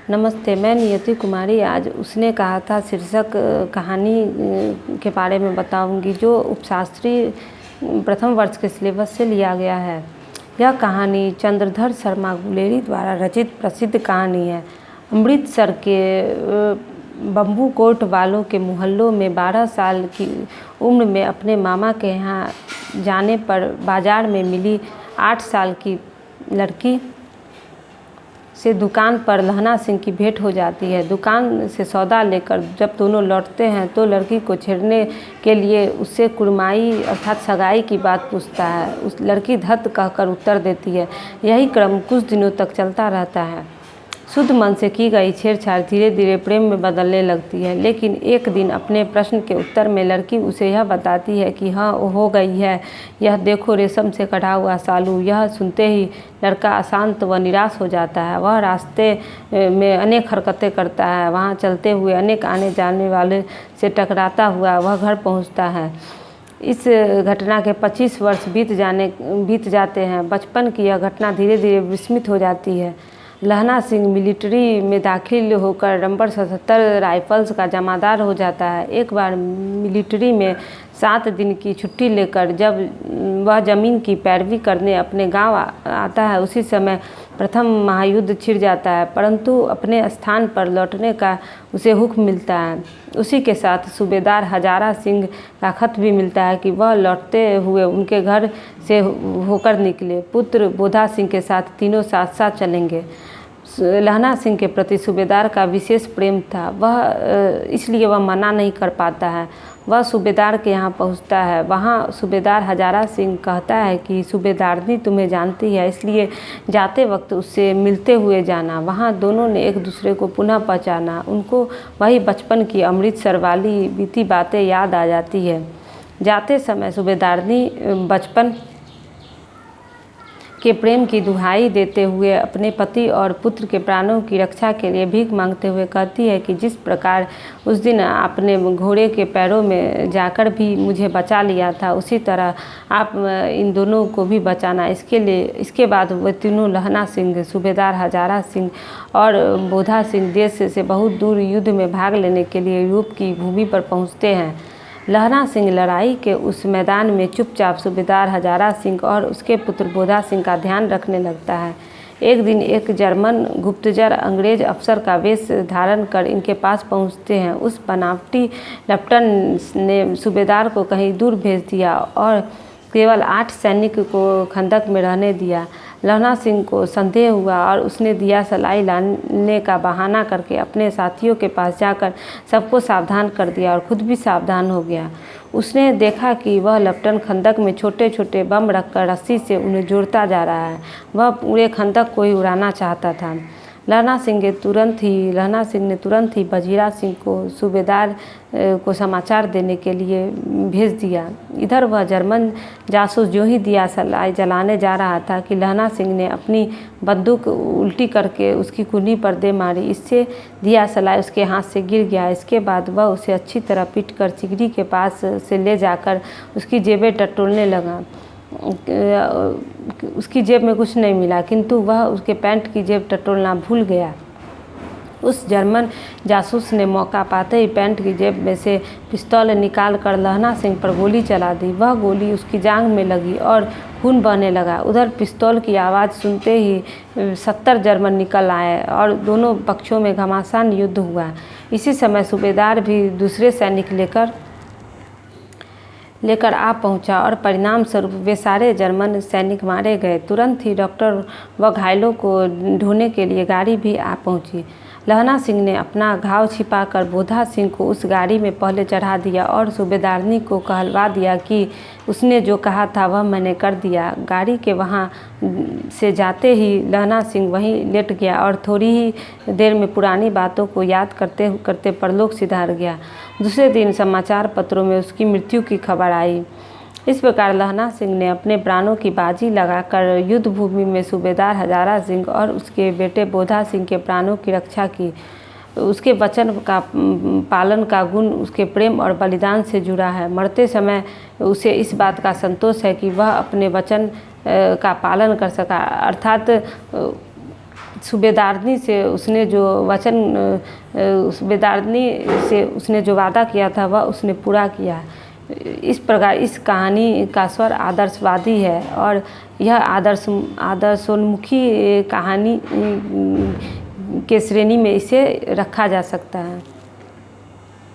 नमस्ते, मैं नियति कुमारी। आज उसने कहा था शीर्षक कहानी के बारे में बताऊंगी जो उपशास्त्री प्रथम वर्ष के सिलेबस से लिया गया है। यह कहानी चंद्रधर शर्मा गुलेरी द्वारा रचित प्रसिद्ध कहानी है। अमृतसर के बम्बू कोट वालों के मोहल्लों में 12 साल की उम्र में अपने मामा के यहाँ जाने पर बाजार में मिली 8 साल की लड़की से दुकान पर लहना सिंह की भेंट हो जाती है। दुकान से सौदा लेकर जब दोनों लौटते हैं तो लड़की को छेड़ने के लिए उससे कुड़माई अर्थात सगाई की बात पूछता है। उस लड़की धत कहकर उत्तर देती है। यही क्रम कुछ दिनों तक चलता रहता है। शुद्ध मन से की गई छेड़छाड़ धीरे धीरे प्रेम में बदलने लगती है। लेकिन एक दिन अपने प्रश्न के उत्तर में लड़की उसे यह बताती है कि हाँ हो गई है, यह देखो रेशम से कढ़ा हुआ सालू। यह सुनते ही लड़का अशांत व निराश हो जाता है। वह रास्ते में अनेक हरकतें करता है। वहाँ चलते हुए अनेक आने जाने वाले से टकराता हुआ वह घर पहुँचता है। इस घटना के 25 वर्ष बीत जाते हैं। बचपन की यह घटना धीरे धीरे विस्मृत हो जाती है। लहना सिंह मिलिट्री में दाखिल होकर नंबर 77 राइफल्स का जमादार हो जाता है। एक बार मिलिट्री में 7 दिन की छुट्टी लेकर जब वह ज़मीन की पैरवी करने अपने गांव आता है, उसी समय प्रथम महायुद्ध छिड़ जाता है। परंतु अपने स्थान पर लौटने का उसे हुक्म मिलता है। उसी के साथ सूबेदार हजारा सिंह का खत भी मिलता है कि वह लौटते हुए उनके घर से होकर निकले। पुत्र बोधा सिंह के साथ तीनों साथ साथ चलेंगे। लहना सिंह के प्रति सूबेदार का विशेष प्रेम था। इसलिए वह मना नहीं कर पाता है। वह सूबेदार के यहाँ पहुँचता है। वहाँ सूबेदार हजारा सिंह कहता है कि सूबेदारनी तुम्हें जानती है, इसलिए जाते वक्त उससे मिलते हुए जाना। वहाँ दोनों ने एक दूसरे को पुनः पहचाना। उनको वही बचपन की अमृतसर वाली बीती बातें याद आ जाती है। जाते समय सूबेदारनी बचपन के प्रेम की दुहाई देते हुए अपने पति और पुत्र के प्राणों की रक्षा के लिए भीख मांगते हुए कहती है कि जिस प्रकार उस दिन आपने घोड़े के पैरों में जाकर भी मुझे बचा लिया था, उसी तरह आप इन दोनों को भी बचाना। इसके बाद वे तीनों लहना सिंह, सूबेदार हजारा सिंह और बोधा सिंह देश से बहुत दूर युद्ध में भाग लेने के लिए यूरोप की भूमि पर पहुँचते हैं। लहना सिंह लड़ाई के उस मैदान में चुपचाप सूबेदार हजारा सिंह और उसके पुत्र बोधा सिंह का ध्यान रखने लगता है। एक दिन एक जर्मन गुप्तचर अंग्रेज अफसर का वेश धारण कर इनके पास पहुंचते हैं। उस बनावटी लेफ्टिनेंट ने सूबेदार को कहीं दूर भेज दिया और केवल 8 सैनिक को खंदक में रहने दिया। लहना सिंह को संदेह हुआ और उसने दिया सलाई लाने का बहाना करके अपने साथियों के पास जाकर सबको सावधान कर दिया और खुद भी सावधान हो गया। उसने देखा कि वह लेफ्टिनेंट खंदक में छोटे छोटे बम रखकर रस्सी से उन्हें जोड़ता जा रहा है। वह पूरे खंदक को ही उड़ाना चाहता था। लहना सिंह ने तुरंत ही वजीरा सिंह को सूबेदार को समाचार देने के लिए भेज दिया। इधर वह जर्मन जासूस जो ही दिया सलाई जलाने जा रहा था कि लहना सिंह ने अपनी बंदूक उल्टी करके उसकी कुल्ही पर दे मारी। इससे दिया सलाई उसके हाथ से गिर गया। इसके बाद वह उसे अच्छी तरह पीट कर चिगड़ी के पास से ले जाकर उसकी जेबें टटोलने लगा। उसकी जेब में कुछ नहीं मिला, किंतु वह उसके पैंट की जेब टटोलना भूल गया। उस जर्मन जासूस ने मौका पाते ही पैंट की जेब में से पिस्तौल निकाल कर लहना सिंह पर गोली चला दी। वह गोली उसकी जांघ में लगी और खून बहने लगा। उधर पिस्तौल की आवाज़ सुनते ही 70 जर्मन निकल आए और दोनों पक्षों में घमासान युद्ध हुआ। इसी समय सूबेदार भी दूसरे सैनिक लेकर आ पहुंचा और परिणाम स्वरूप वे सारे जर्मन सैनिक मारे गए। तुरंत ही डॉक्टर व घायलों को ढोने के लिए गाड़ी भी आ पहुंची। लहना सिंह ने अपना घाव छिपाकर बोधा सिंह को उस गाड़ी में पहले चढ़ा दिया और सूबेदारनी को कहलवा दिया कि उसने जो कहा था वह मैंने कर दिया। गाड़ी के वहाँ से जाते ही लहना सिंह वहीं लेट गया और थोड़ी ही देर में पुरानी बातों को याद करते करते परलोक सिधार गया। दूसरे दिन समाचार पत्रों में उसकी मृत्यु की खबर आई। इस प्रकार लहना सिंह ने अपने प्राणों की बाजी लगाकर युद्ध भूमि में सूबेदार हजारा सिंह और उसके बेटे बोधा सिंह के प्राणों की रक्षा की। उसके वचन का पालन का गुण उसके प्रेम और बलिदान से जुड़ा है। मरते समय उसे इस बात का संतोष है कि वह अपने वचन का पालन कर सका, अर्थात सूबेदारनी से उसने जो वचन सूबेदारनी से उसने जो वादा किया था वह उसने पूरा किया। इस प्रकार इस कहानी का स्वर आदर्शवादी है और यह आदर्शोन्मुखी कहानी के श्रेणी में इसे रखा जा सकता है।